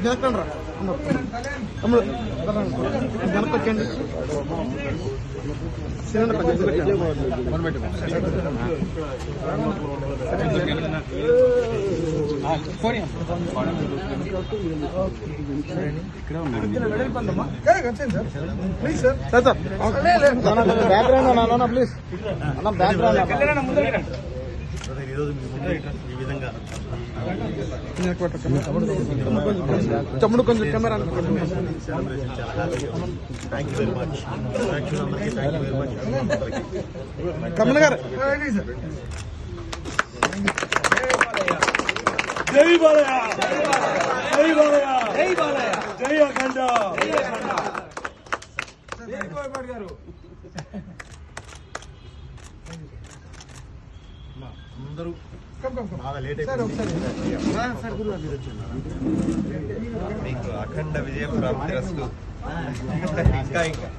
జనకండి రా తమ్ముడు జనకొచ్చండి cylinder background అన్న ప్లీజ్ అన్న బ్యాక్గ్రౌండ్ ఈరోజు మీ ముందు ఈ విధంగా తమ్ముడు కొంచెం కెమెరా సెలబ్రేషన్ చాలా హ్యాపీగా ఉంది. Thank you very much. ప్రేక్షకులందరికీ thank you very much. Kamal గారు జై బాలయ్య, జై బాలయ్య, జై బాలయ్య, జై అఖండ, జై కోయపాటి గారు. అందరూ బాగా లేట్ అయిపోయింది. మీకు అఖండ విజయం ప్రాప్తిరస్తు. ఇంకా ఇంకా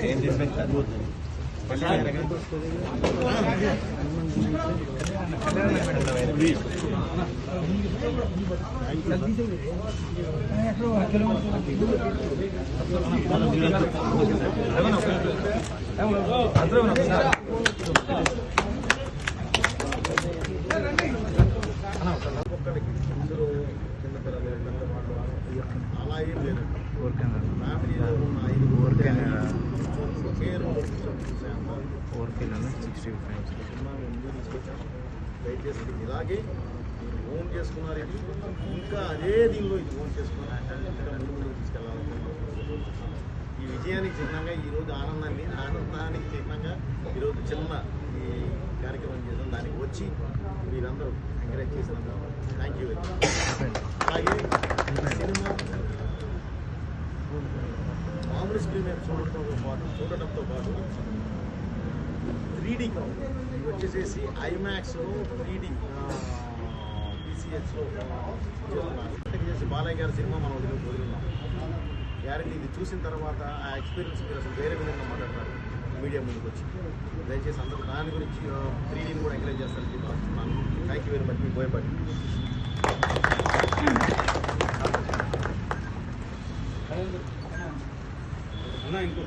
ఏం చేసినా అలా ఏం లేదు. ఫ్యామిలీలో ఉన్న 5 దయచేసి ఇలాగే ఓన్ చేసుకున్నారు. ఇది ఇంకా అదే దీనిలో ఇది ఓన్ చేసుకున్నారు. ఇంకా ముందు తీసుకెళ్ళాలని ఈ విజయానికి చిహ్నంగా ఈరోజు ఆనందానికి చిహ్నంగా ఈరోజు చిన్న ఈ కార్యక్రమం చేసాం. దానికి వచ్చి మీరందరూ ఎంకరేజ్ చేసినందుకు థ్యాంక్ యూ వెరీ మచ్. అలాగే సినిమా మామూలు స్క్రీన్ మీద చూడటంతో పాటు 3D ఇది వచ్చేసేసి ఐమాక్స్లో 3D PCHలో చేసి బాలయ్య గారి సినిమా మనం వదిలిన్నాం. గ్యారెంటీ ఇది చూసిన తర్వాత ఆ ఎక్స్పీరియన్స్ మీరు అసలు వేరే విధంగా మాట్లాడతారు మీడియా ముందుకు వచ్చి. దయచేసి అందరూ దాని గురించి 3Dని కూడా ఎంకరేజ్ చేస్తారని చెప్పి ఆశిస్తున్నాను. Thank you very much. మీ బోయపాటి. ఇంకో